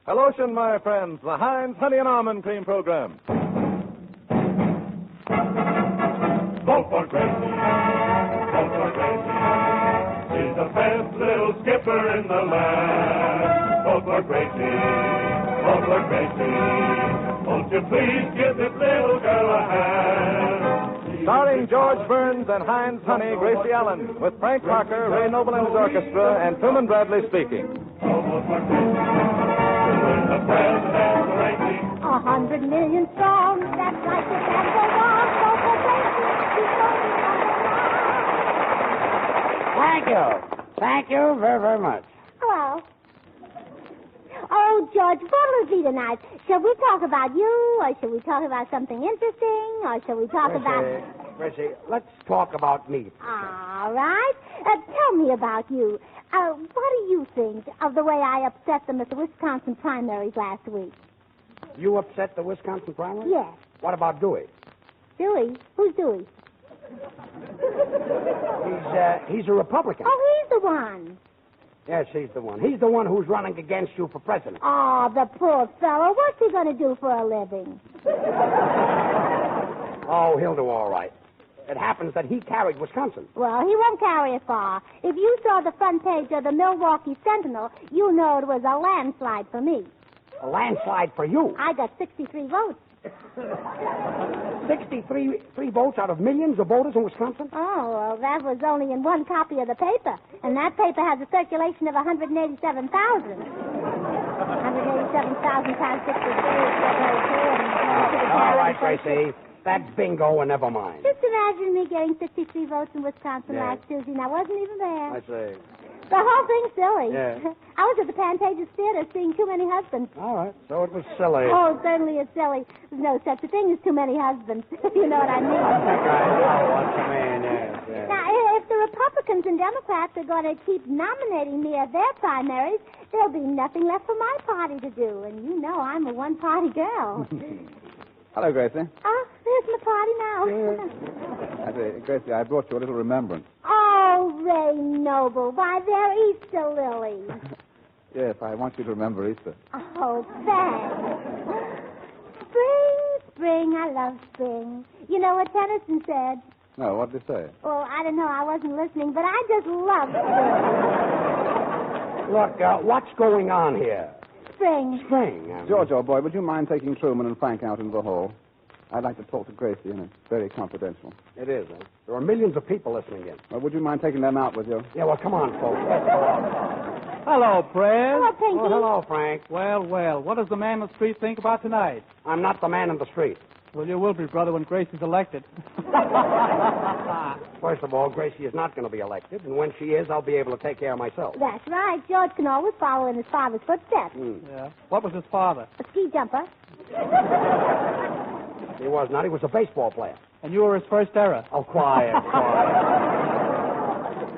Hellotion, my friends, the Heinz Honey and Almond Cream Program. Vote for Gracie. Vote for Gracie. She's the best little skipper in the land. Vote for Gracie. Vote for Gracie. Won't you please give this little girl a hand? Starring George Burns and Heinz Honey, Gracie Allen, with Frank Parker, Ray Noble and his orchestra, and Truman Bradley speaking. Vote for Gracie. To win the presidential rating. 100 million strong, that's like the Capital War. Vote for Gracie. She's voting Thank you. Thank you very, very much. Hello. Oh, George, what'll it be tonight? Shall we talk about you, or shall we talk about something interesting, or shall we talk about... Gracie, let's talk about me. All right. Tell me about you. What do you think of the way I upset them at the Wisconsin primaries last week? You upset the Wisconsin primary? Yes. What about Dewey? Dewey? Who's Dewey? He's a Republican. Oh, he's the one. Yes, he's the one. He's the one who's running against you for president. Oh, the poor fellow. What's he going to do for a living? Oh, he'll do all right. It happens that he carried Wisconsin. Well, he won't carry it far. If you saw the front page of the Milwaukee Sentinel, you know it was a landslide for me. A landslide for you. I got 63 votes. 63 votes out of millions of voters in Wisconsin? Oh, well, that was only in one copy of the paper. And that paper has a circulation of 187,000. 187,000 times 63. All right, Gracie. That's bingo and never mind. Just imagine me getting 63 votes in Wisconsin last Tuesday, and I wasn't even there. I see. The whole thing's silly. Yeah. I was at the Pantages Theater seeing Too Many Husbands. All right. So it was silly. Oh, certainly it's silly. There's no such a thing as too many husbands. You know what I mean? I think I know what you mean, yes. Now, if the Republicans and Democrats are going to keep nominating me at their primaries, there'll be nothing left for my party to do. And you know I'm a one-party girl. Hello, Gracie. Oh, there's my party now. Gracie, I brought you a little remembrance. Oh, Ray Noble. Why, they're Easter lilies. Yes, I want you to remember Easter. Oh, thanks. Spring, spring, I love spring. You know what Tennyson said? No, what did he say? Well, I don't know. I wasn't listening, but I just love spring. Look, what's going on here? Spring. Spring. George, old boy, would you mind taking Truman and Frank out into the hall? I'd like to talk to Gracie, and it's very confidential. It is, huh? There are millions of people listening in. Well, would you mind taking them out with you? Yeah, well, come on, folks. Hello, Fred. Hello, Pinky. Oh, hello, Frank. Well, what does the man in the street think about tonight? I'm not the man in the street. Well, you will be, brother, when Gracie's elected. First of all, Gracie is not going to be elected, and when she is, I'll be able to take care of myself. That's right. George can always follow in his father's footsteps. Yeah. What was his father? A ski jumper. He was not. He was a baseball player. And you were his first error. Oh, quiet.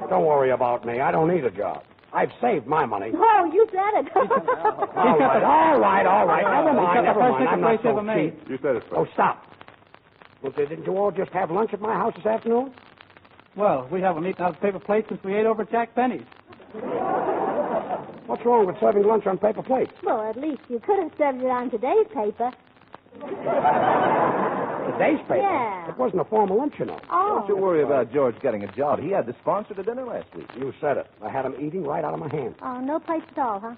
Don't worry about me. I don't need a job. I've saved my money. Oh, you said it. All right. Never mind. I'm not so cheap. You said it first. Oh, stop. Well, didn't you all just have lunch at my house this afternoon? Well, we haven't eaten out of paper plates since we ate over Jack Benny's. What's wrong with serving lunch on paper plates? Well, at least you could have served it on today's paper. Today's paper? Yeah. It wasn't a formal lunch, you know. Oh. Don't you worry about George getting a job. He had to sponsor the dinner last week. You said it. I had him eating right out of my hand. Oh, no plates at all, huh?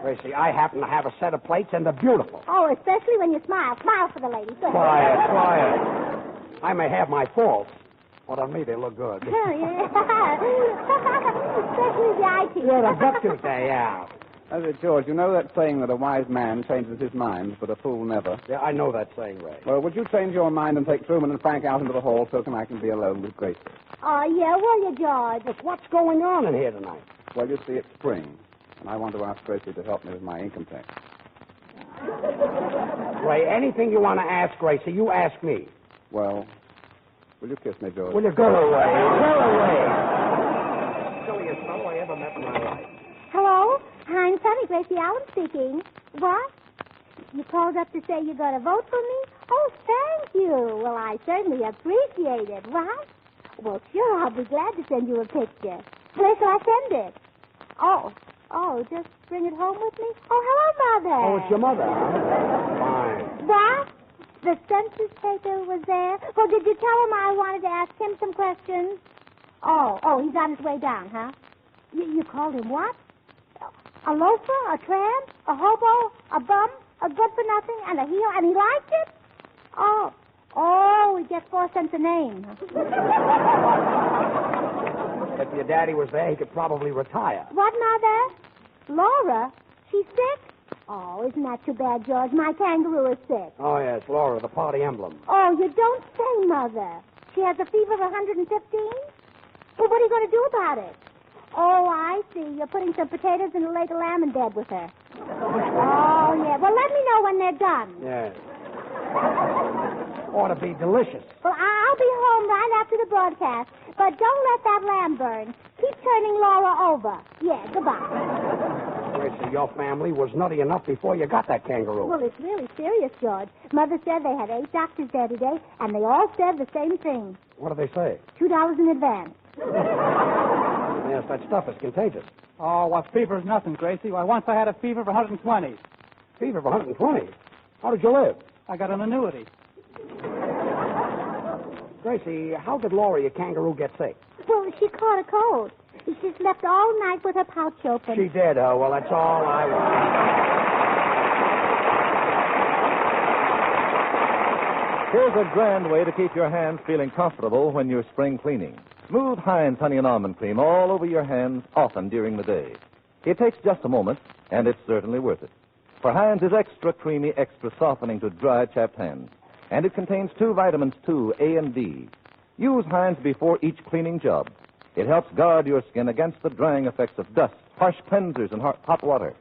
Gracie, I happen to have a set of plates, and they're beautiful. Oh, especially when you smile. Smile for the lady. Good. Quiet. I may have my faults, but on me they look good. Yeah. Especially the eye teeth. Yeah, the butt there, yeah. George, you know that saying that a wise man changes his mind, but a fool never? Yeah, I know that saying, Ray. Well, would you change your mind and take Truman and Frank out into the hall so I can be alone with Gracie? Oh, yeah, will you, George? Look, what's going on in here tonight? Well, you see, it's spring, and I want to ask Gracie to help me with my income tax. Ray, anything you want to ask Gracie, you ask me. Well, will you kiss me, George? Will you go away? Go away. Silliest fellow I ever met in my life. Hello? Heinz Honey, Gracie Allen speaking. What? You called up to say you're going to vote for me? Oh, thank you. Well, I certainly appreciate it. What? Well, sure, I'll be glad to send you a picture. Where shall I send it? Oh, Oh, just bring it home with me? Oh, hello, Mother. Oh, it's your mother, huh? Fine. What? The census taker was there? Well, did you tell him I wanted to ask him some questions? Oh, he's on his way down, huh? You called him what? A loafer, a tramp, a hobo, a bum, a good-for-nothing, and a heel, and he liked it? Oh, he gets 4 cents a name. If your daddy was there, he could probably retire. What, Mother? Laura? She's sick? Oh, isn't that too bad, George? My kangaroo is sick. Oh, yes, Laura, the party emblem. Oh, you don't say, Mother. She has a fever of 115? Well, what are you going to do about it? Oh, I see. You're putting some potatoes in a leg of lamb in bed with her. Oh, yeah. Well, let me know when they're done. Yes. Ought to be delicious. Well, I'll be home right after the broadcast. But don't let that lamb burn. Keep turning Laura over. Yeah, goodbye. Gracie, your family was nutty enough before you got that kangaroo. Well, it's really serious, George. Mother said they had 8 doctors there today, and they all said the same thing. What do they say? $2 in advance. Yes, that stuff is contagious. Oh, what fever is nothing, Gracie. Why, once I had a fever of 120. Fever of 120? How did you live? I got an annuity. Gracie, how did Laura, your kangaroo, get sick? Well, she caught a cold. She slept all night with her pouch open. She did, oh, well, that's all I want. Here's a grand way to keep your hands feeling comfortable when you're spring cleaning. Smooth Heinz Honey and Almond Cream all over your hands often during the day. It takes just a moment, and it's certainly worth it. For Heinz is extra creamy, extra softening to dry, chapped hands. And it contains 2 vitamins, too, A and D. Use Heinz before each cleaning job. It helps guard your skin against the drying effects of dust, harsh cleansers, and hot water.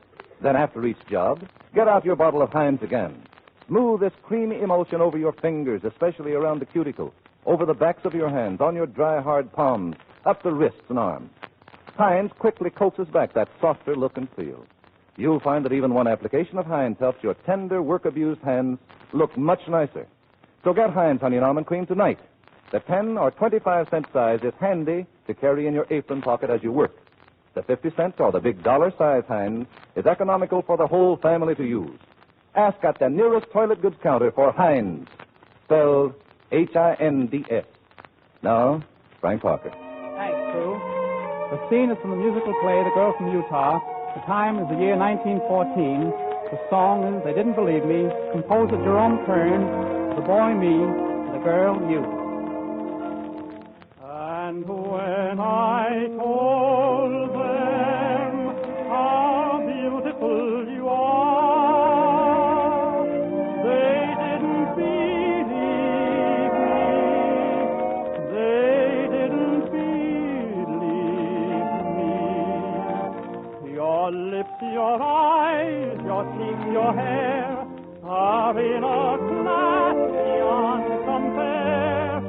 Then after each job, get out your bottle of Heinz again. Smooth this creamy emulsion over your fingers, especially around the cuticle, over the backs of your hands, on your dry, hard palms, up the wrists and arms. Heinz quickly coaxes back that softer look and feel. You'll find that even one application of Heinz helps your tender, work-abused hands look much nicer. So get Heinz Honey and Almond Cream tonight. The 10 or 25-cent size is handy to carry in your apron pocket as you work. The 50-cent or the big dollar-size Heinz is economical for the whole family to use. Ask at the nearest toilet goods counter for Heinz, spelled H-I-N-D-S. Now, Frank Parker. Thanks, Sue. The scene is from the musical play The Girl from Utah. The time is the year 1914. The song is They Didn't Believe Me, composer Jerome Kern, the boy me, the girl you. And when I told them how beautiful you are, they didn't believe me. They didn't believe me. Your lips, your eyes, your cheeks, your hair are in a class beyond compare.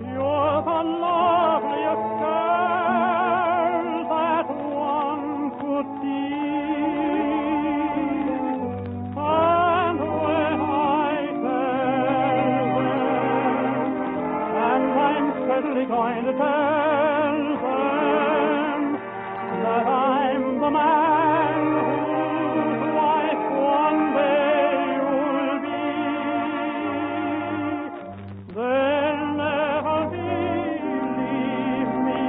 You're the loveliest girl that one could see. And when I tell them, and I'm certainly going to tell them, that I'm the man whose wife one day will be, they'll never believe me.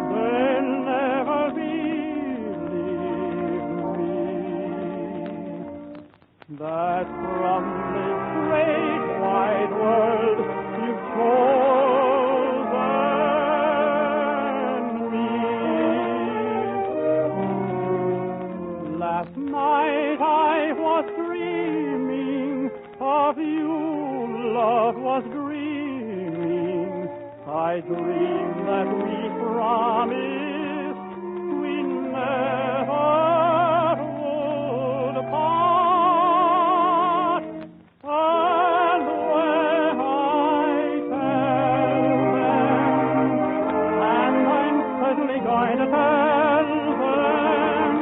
They'll never believe me. That from this great wide world you've chosen me. Last night I was dreaming of you, love was dreaming. I dreamed that we promised we never would part. And when I tell them, and I'm certainly going to tell them,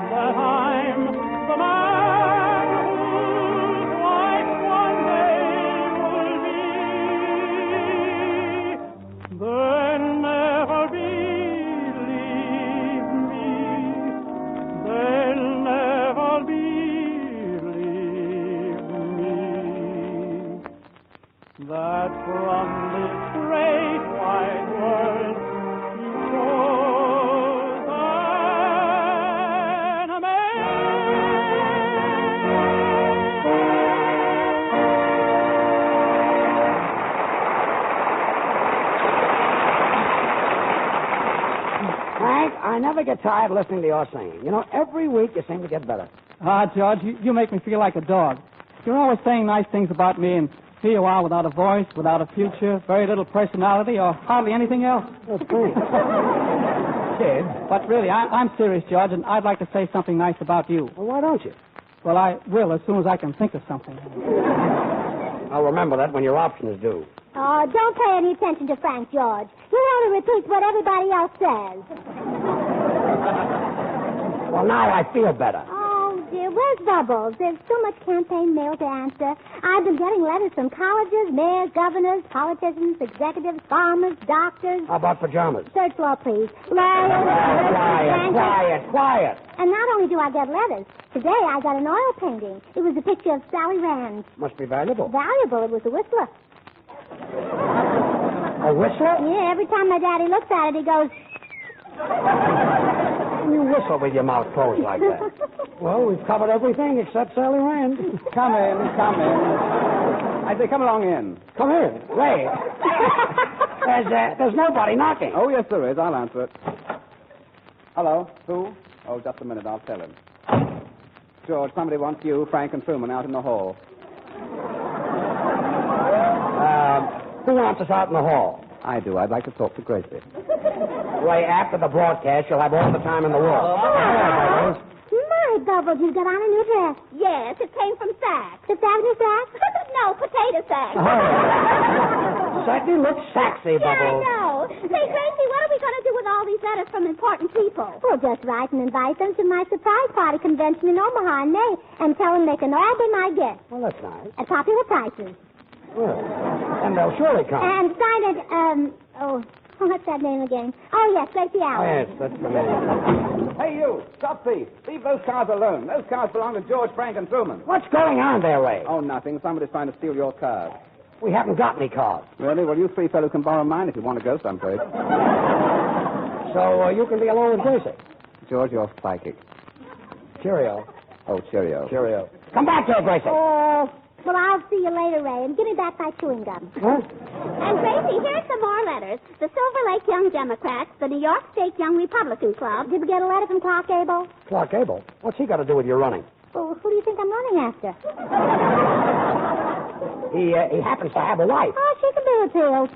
that I'm the man whose wife one day will be, they'll never believe me. never get tired listening to your singing. You know, every week you seem to get better. George, you make me feel like a dog. You're always saying nice things about me, and here you are without a voice, without a future, very little personality, or hardly anything else. That's great. Kid. But really, I'm serious, George, and I'd like to say something nice about you. Well, why don't you? Well, I will as soon as I can think of something. I'll remember that when your option is due. Oh, don't pay any attention to Frank, George. He only repeats what everybody else says. Well, now I feel better. Oh, dear, where's Bubbles? There's so much campaign mail to answer. I've been getting letters from colleges, mayors, governors, politicians, executives, farmers, doctors. How about pajamas? Search law, please. Lawyers. Quiet. And not only do I get letters, today I got an oil painting. It was a picture of Sally Rand. Must be valuable. Valuable. It was a whistler. A whistler? Yeah, every time my daddy looks at it, he goes... You whistle with your mouth closed like that. Well, we've covered everything except Sally Rand. Come in. I say, come along in. Come in. Ray. There's nobody knocking. Oh, yes, there is. I'll answer it. Hello, who? Oh, just a minute. I'll tell him. George, somebody wants you, Frank, and Truman out in the hall. Who wants us out in the hall? I do. I'd like to talk to Gracie. Ray, after the broadcast, you'll have all the time in the world. My, Bubbles, you've got on a new dress. Yes, it came from Saks. The Avenue Saks? No, Potato Saks. Certainly looks sexy, Yeah, I Bubbles. know. Say, Gracie, what are we going to do with all these letters from important people? We'll just write and invite them to my surprise party convention in Omaha in May and tell them they can all be my guests. Well, that's nice. At popular prices. Well, and they'll surely come. And sign it, what's that name again? Oh, yes, Gracie Allen. Yes, that's the name. Hey, you, stop thief. Leave those cars alone. Those cars belong to George, Frank, and Truman. What's going on there, Ray? Oh, nothing. Somebody's trying to steal your cars. We haven't got any cars. Really? Well, you three fellows can borrow mine if you want to go someplace. So you can be alone with Gracie. George, you're psychic. Cheerio. Oh, cheerio. Cheerio. Come back here, Gracie. Oh, well, I'll see you later, Ray, and give me back my chewing gum. Huh? And, Gracie, here's some more letters. The Silver Lake Young Democrats, the New York State Young Republican Club. Did we get a letter from Clark Gable? Clark Gable? What's he got to do with your running? Well, who do you think I'm running after? He happens to have a wife. Oh, she can do it, too.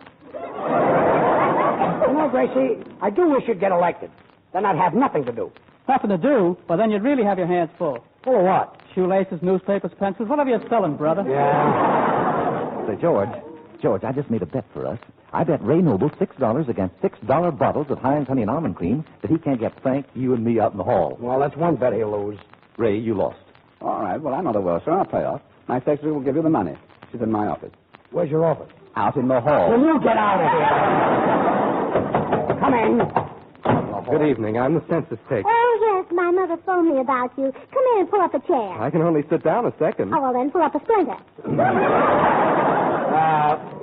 You know, Gracie, I do wish you'd get elected. Then I'd have nothing to do. Nothing to do? Well, then you'd really have your hands full. Full of what? Shoelaces, newspapers, pencils, whatever you're selling, brother. Yeah. Say, George, I just made a bet for us. I bet Ray Noble $6 against $6 bottles of Heinz Honey and Almond Cream that he can't get Frank, you, and me out in the hall. Well, that's one bet he'll lose. Ray, you lost. All right, well, I know the world, sir. I'll play off. My secretary will give you the money. She's in my office. Where's your office? Out in the hall. Will you get out of here? Come in. Good evening. I'm the census taker. Oh, yes, my mother phoned me about you. Come in and pull up a chair. I can only sit down a second. Oh, well, then pull up a splinter.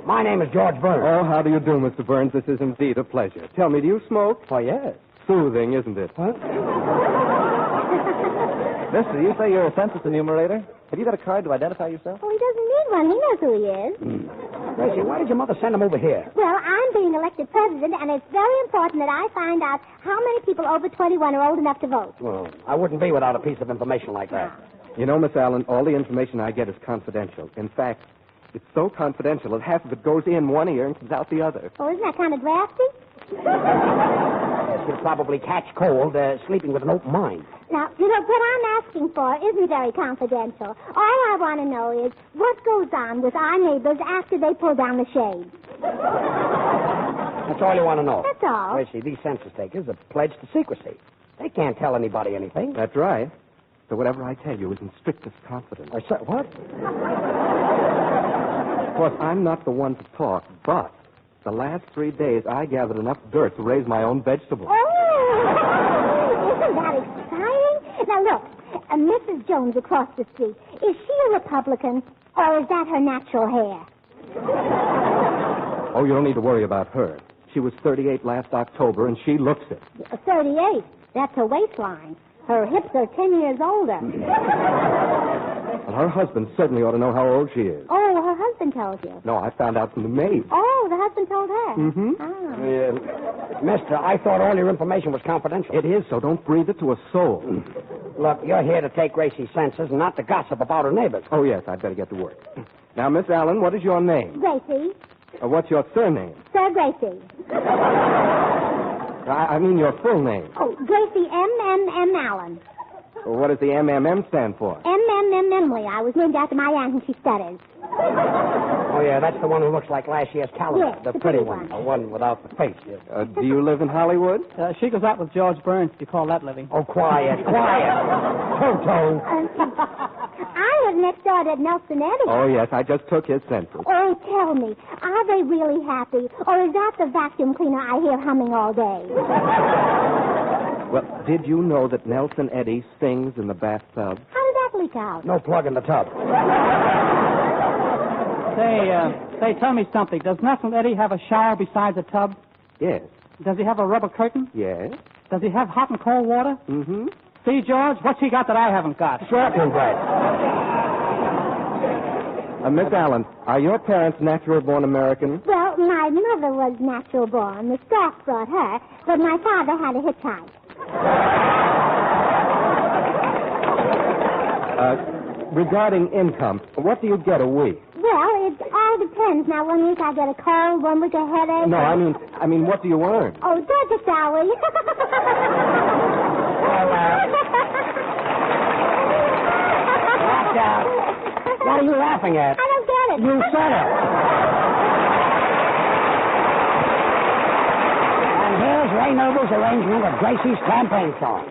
My name is George Burns. Oh, how do you do, Mr. Burns? This is indeed a pleasure. Tell me, do you smoke? Why, yes. Soothing, isn't it? Huh? Mister, you say you're a census enumerator? Have you got a card to identify yourself? Oh, he doesn't need one. He knows who he is. Gracie, why did your mother send him over here? Well, I'm being elected president, and it's very important that I find out how many people over 21 are old enough to vote. Well, I wouldn't be without a piece of information like that. You know, Miss Allen, all the information I get is confidential. In fact, it's so confidential that half of it goes in one ear and comes out the other. Oh, isn't that kind of drafty? Yes, he'll probably catch cold sleeping with an open mind. Now, you know, what I'm asking for isn't very confidential. All I want to know is what goes on with our neighbors after they pull down the shade. That's all you want to know. That's all. Gracie, these census takers are pledged to secrecy. They can't tell anybody anything. That's right. So whatever I tell you is in strictest confidence. What? Of course, I'm not the one to talk, but the last 3 days I gathered enough dirt to raise my own vegetables. Oh, isn't that exciting? Now, look, Mrs. Jones across the street, is she a Republican, or is that her natural hair? Oh, you don't need to worry about her. She was 38 last October, and she looks it. 38. That's her waistline. Her hips are 10 years older. Well, her husband certainly ought to know how old she is. Oh, her husband tells you. No, I found out from the maid. Oh, the husband told her? Mm-hmm. Oh. Mister, I thought all your information was confidential. It is, so don't breathe it to a soul. Look, you're here to take Gracie's census and not to gossip about her neighbors. Oh, yes, I'd better get to work. Now, Miss Allen, what is your name? Gracie. What's your surname? Sir Gracie. I mean your full name. Oh, Gracie M. Allen. Well, what does the MMM stand for? Emily. I was named after my aunt and she stutters. Oh, yeah, that's the one who looks like last year's calendar. Yes, the pretty one. The one without the face. Yeah. Do you live in Hollywood? She goes out with George Burns. You call that living? Oh, quiet. Toto. I live next door to Nelson Eddy. Oh, yes, I just took his census. Oh, tell me, are they really happy? Or is that the vacuum cleaner I hear humming all day? Well, did you know that Nelson Eddy sings in the bathtub? How did that leak out? No plug in the tub. Say, tell me something. Does Nelson Eddy have a shower besides a tub? Yes. Does he have a rubber curtain? Yes. Does he have hot and cold water? Mm-hmm. See, George, what's he got that I haven't got? Sorting bread. Miss Allen, are your parents natural-born Americans? Well, my mother was natural born. The stork brought her, but my father had a hitchhike. Regarding income, what do you get a week? Well, it all depends. Now, 1 week I get a cold, 1 week a headache. No, I mean, what do you earn? Oh, Georgia salary. What are you laughing at? I don't get it. You said it. And here's Ray Noble's arrangement of Gracie's campaign song.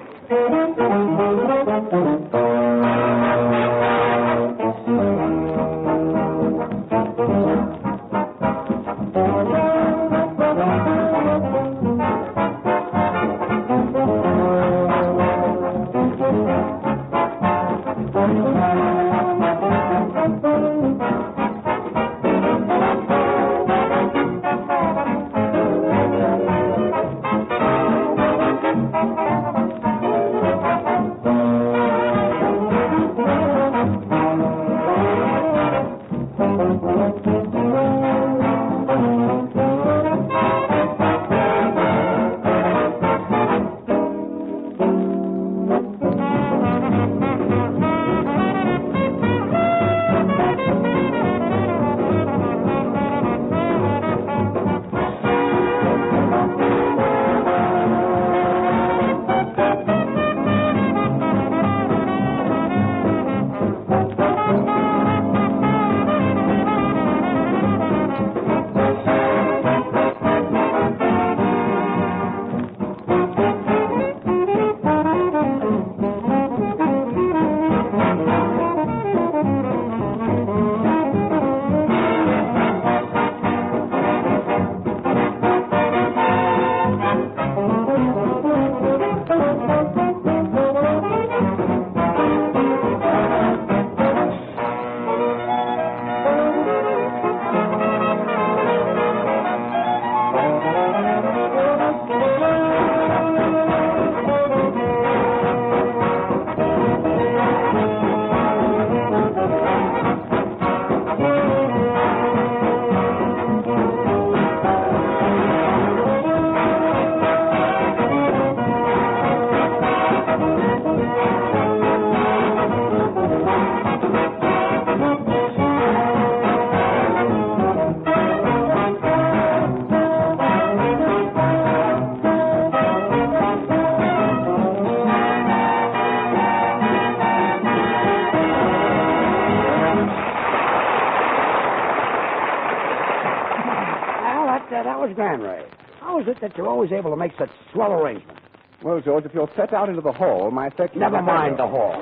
That was grand, Ray. How is it that you're always able to make such swell arrangements? Well, George, if you'll step out into the hall, my section... Never mind the hall.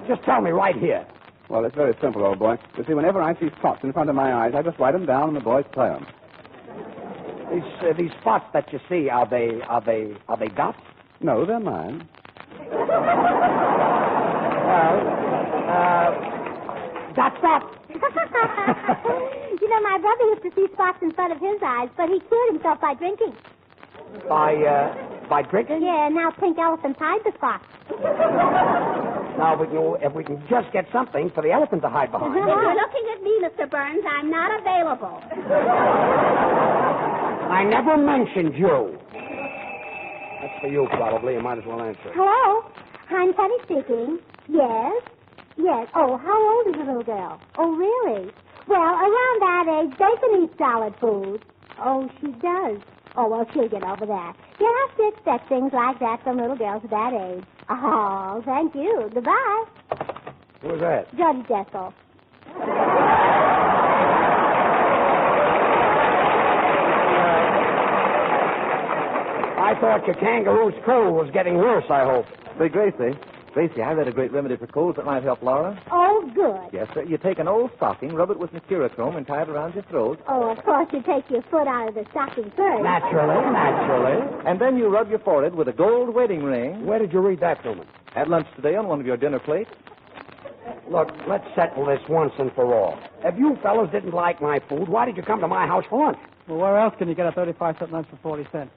Just tell me right here. Well, it's very simple, old boy. You see, whenever I see spots in front of my eyes, I just write them down and the boys play them. These spots that you see, are they dots? No, they're mine. Dots. You know, my brother used to see spots in front of his eyes, but he cured himself by drinking. By drinking? Yeah, now pink elephants hide the spots. Now, if we can just get something for the elephant to hide behind. If you're looking at me, Mr. Burns, I'm not available. I never mentioned you. That's for you, probably. You might as well answer. Hello? I'm Penny speaking. Yes? Yes. Oh, how old is the little girl? Oh, really? Well, around that age, they can eat solid food. Oh, she does. Oh, well, she'll get over that. You have to expect things like that from little girls at that age. Oh, thank you. Goodbye. Who was that? Judge Dessel. I thought your kangaroo's cold was getting worse, I hope. Say, Gracie. Gracie, I read a great remedy for colds that might help Laura. Oh, good. Yes, sir. You take an old stocking, rub it with mercurochrome, and tie it around your throat. Oh, of course, you take your foot out of the stocking first. Naturally. And then you rub your forehead with a gold wedding ring. Where did you read that, Truman? At lunch today on one of your dinner plates. Look, let's settle this once and for all. If you fellows didn't like my food, why did you come to my house for lunch? Well, where else can you get a 35-cent lunch for 40 cents?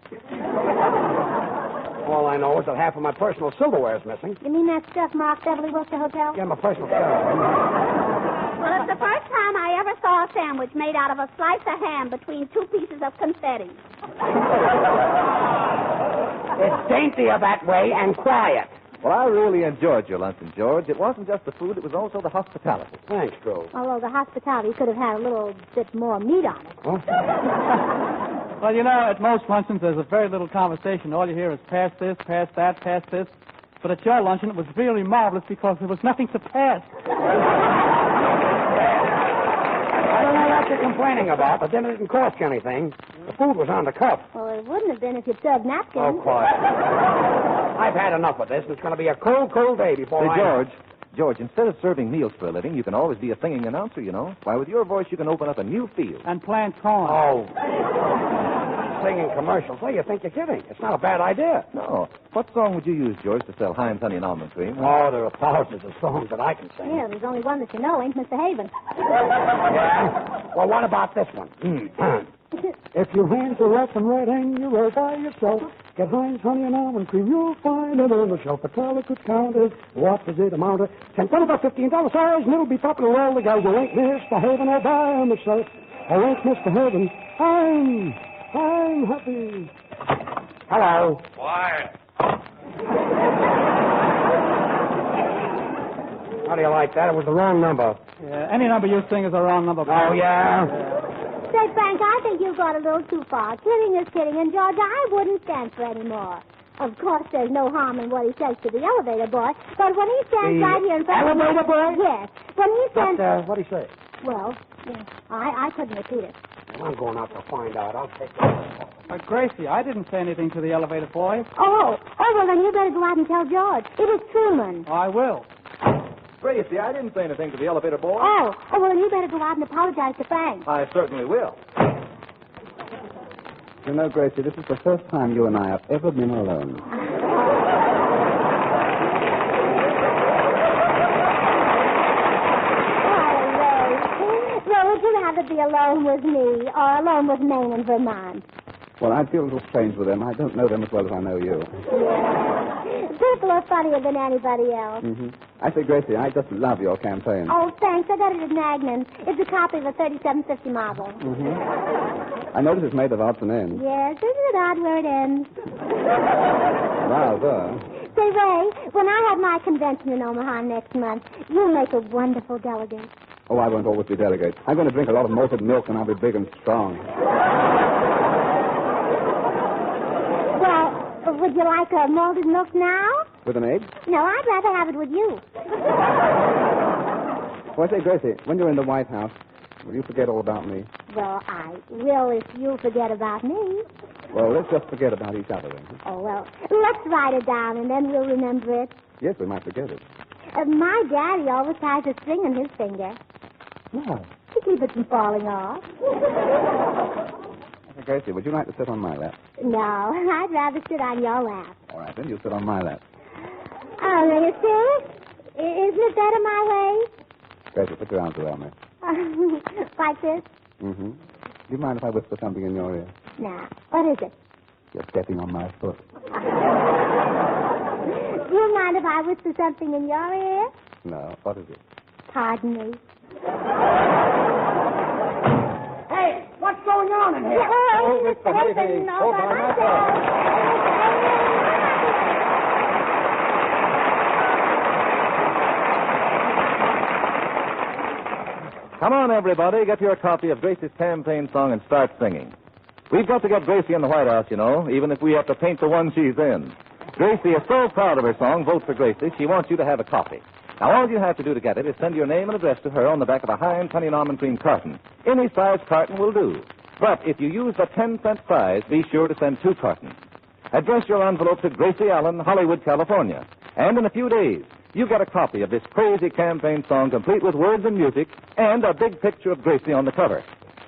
All I know is that half of my personal silverware is missing. You mean that stuff marked Beverly Wilshire Hotel? Yeah, my personal silverware. Well, it's the first time I ever saw a sandwich made out of a slice of ham between two pieces of confetti. It's daintier that way and quiet. Well, I really enjoyed your luncheon, George. It wasn't just the food, it was also the hospitality. Thanks, Joe. Although the hospitality could have had a little bit more meat on it. Huh? Well, you know, at most luncheons, there's a very little conversation. All you hear is pass this, pass that, pass this. But at your luncheon, it was really marvelous because there was nothing to pass. I don't know what you're complaining about, but then it didn't cost you anything. The food was on the cuff. Well, it wouldn't have been if you'd served napkins. Oh, quiet. I've had enough of this. It's going to be a cold, cold day before Say, George, instead of serving meals for a living, you can always be a singing announcer, you know. Why, with your voice, you can open up a new field. And plant corn. Oh. Singing commercials. Well, you think you're kidding. It's not a bad idea. No. What song would you use, George, to sell Heinz Honey and Almond Cream? Oh, there are thousands of songs that I can sing. Yeah, there's only one that you know, ain't Mr. Haven. Yeah? Well, what about this one? If your hands are rough and right and you're all by yourself, get Heinz Honey and Almond Cream. You'll find it on the shelf. A color could count it. What does it amount to? $10, $15 size, and it'll be popular with all the guys. You ain't Mr. Haven all by himself. Oh, ain't Mr. Haven. I'm happy. Hello. Quiet. How do you like that? It was the wrong number. Yeah, any number you sing is a wrong number. Oh, yeah? Say, Frank, I think you've gone a little too far. Kidding is kidding, and George, I wouldn't stand for any more. Of course, there's no harm in what he says to the elevator boy, but when he stands The right here in front elevator of boy? Yes. When he stands... What'd he say? Well, yeah, I couldn't repeat it. I'm going out to find out. I'll take it. Gracie, I didn't say anything to the elevator boy. Oh, well, then you better go out and tell George. It is Truman. I will. Gracie, I didn't say anything to the elevator boy. Oh, well, then you better go out and apologize to Frank. I certainly will. You know, Gracie, this is the first time you and I have ever been alone. Well, would you rather be alone with me or alone with Maine and Vermont? Well, I feel a little strange with them. I don't know them as well as I know you. People are funnier than anybody else. Mm-hmm. I say, Gracie, I just love your campaign. Oh, thanks. I got it at Magnan. It's a copy of a 3750 model. Mm-hmm. I notice it's made of odds and ends. Yes, isn't it odd where it ends? Rather. Say, Ray, when I have my convention in Omaha next month, you'll make a wonderful delegate. Oh, I won't always be delegate. I'm going to drink a lot of malted milk, and I'll be big and strong. Well, would you like a malted milk now? With an egg? No, I'd rather have it with you. Oh, I say, Gracie, when you're in the White House, will you forget all about me? Well, I will if you forget about me. Well, let's just forget about each other, then. Oh, well, let's write it down, and then we'll remember it. Yes, we might forget it. My daddy always ties a string on his finger. Why? To keep it from falling off. Hey, Gracie, would you like to sit on my lap? No, I'd rather sit on your lap. All right, then you sit on my lap. Oh, now you see? Isn't it better my way? Gracie, put your arms around me. Like this? Mm-hmm. Do you mind if I whisper something in your ear? Now, what is it? You're stepping on my foot. Do you mind if I whisper something in your ear? No, what is it? Pardon me. Hey, what what's going on in here? Oh, Mr. Hayden, all by myself. Come on, everybody. Get your copy of Gracie's campaign song and start singing. We've got to get Gracie in the White House, you know, even if we have to paint the one she's in. Gracie is so proud of her song, Vote for Gracie, she wants you to have a copy. Now, all you have to do to get it is send your name and address to her on the back of a Heinz Honey and Almond Cream carton. Any size carton will do. But if you use the 10-cent prize, be sure to send 2 cartons. Address your envelope to Gracie Allen, Hollywood, California. And in a few days, you get a copy of this crazy campaign song complete with words and music and a big picture of Gracie on the cover.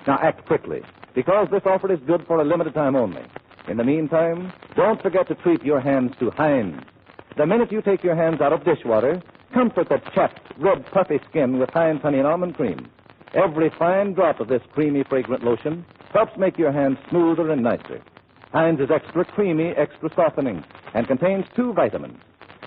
Now, act quickly, because this offer is good for a limited time only. In the meantime, don't forget to treat your hands to Heinz. The minute you take your hands out of dishwater, comfort the chapped, red, puffy skin with Heinz Honey and Almond Cream. Every fine drop of this creamy, fragrant lotion helps make your hands smoother and nicer. Heinz is extra creamy, extra softening, and contains 2 vitamins.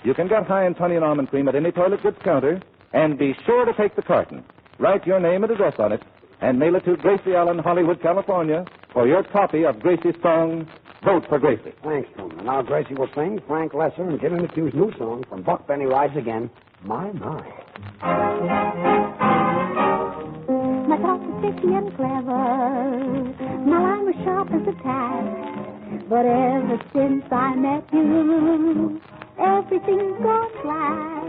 You can get Heinz Honey and Almond Cream at any toilet goods counter, and be sure to take the carton. Write your name and address on it, and mail it to Gracie Allen, Hollywood, California, for your copy of Gracie's song, Vote for Gracie. Thanks, Truman. Now Gracie will sing Frank Lesser and Jimmy McHugh's new song from Buck Benny Rides Again, My, My. My talk is fishy and clever. My line was sharp as a tack. But ever since I met you, everything's gone flat.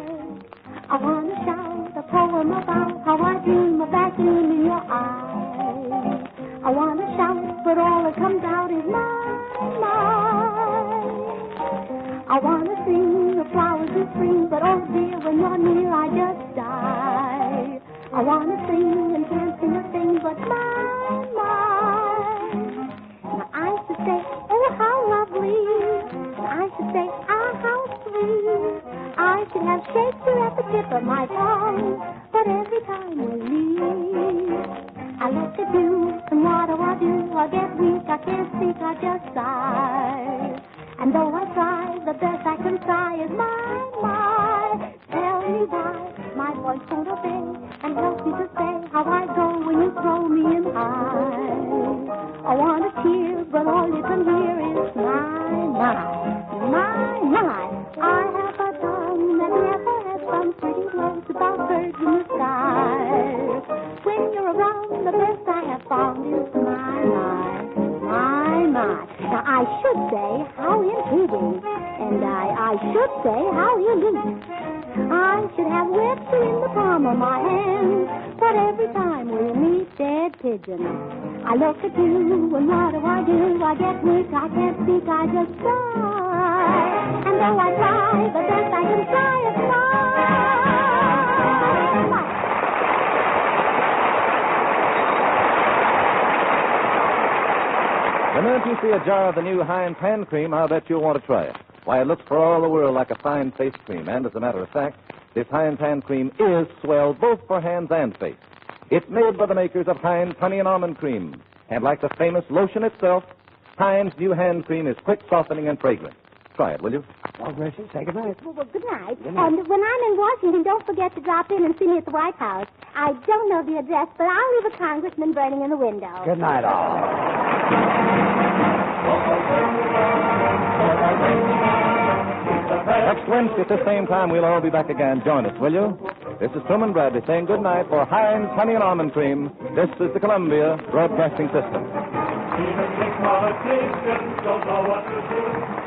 I want to shout a poem about how I dream of that gleam in your eyes. I want to shout, but all that comes out is my. I want to sing the flowers in spring, but oh dear, when you're near, I just die. I want to sing and can't sing a thing, but my. Now I should say, oh, how lovely. I should say, ah, how sweet. I should have Shakespeare at the tip of my tongue, but every time we meet, I look at you, and what do? I get weak, I can't speak, I just sigh. And though I try, the best I can try is my. Tell me why my voice won't obey, and help me to say how I go when you throw me in high. I want to cheer, but all you can hear is my. I have a tongue that never has some pretty words about birds in the sky. When you're around, the best I have found is my. Now, I should say how intriguing, and I should say how unique. I should have Webster in the palm of my hand, but every time we meet, dead pigeon. I look at you, and what do? I get weak, I can't speak, I just cry. And though I try, the best I can try is my. The minute you see a jar of the new Heinz hand cream, I'll bet you'll want to try it. Why, it looks for all the world like a fine face cream, and as a matter of fact, this Heinz hand cream is swell both for hands and face. It's made by the makers of Heinz Honey and Almond Cream, and like the famous lotion itself, Heinz new hand cream is quick, softening, and fragrant. Try it, will you? Well, Gracie, say good night. Well, good night. Good night. And when I'm in Washington, don't forget to drop in and see me at the White House. I don't know the address, but I'll leave a congressman burning in the window. Good night, all. Next Wednesday at the same time, we'll all be back again. Join us, will you? This is Truman Bradley saying good night for Heinz Honey and Almond Cream. This is the Columbia Broadcasting System. Even big politicians don't know what to do.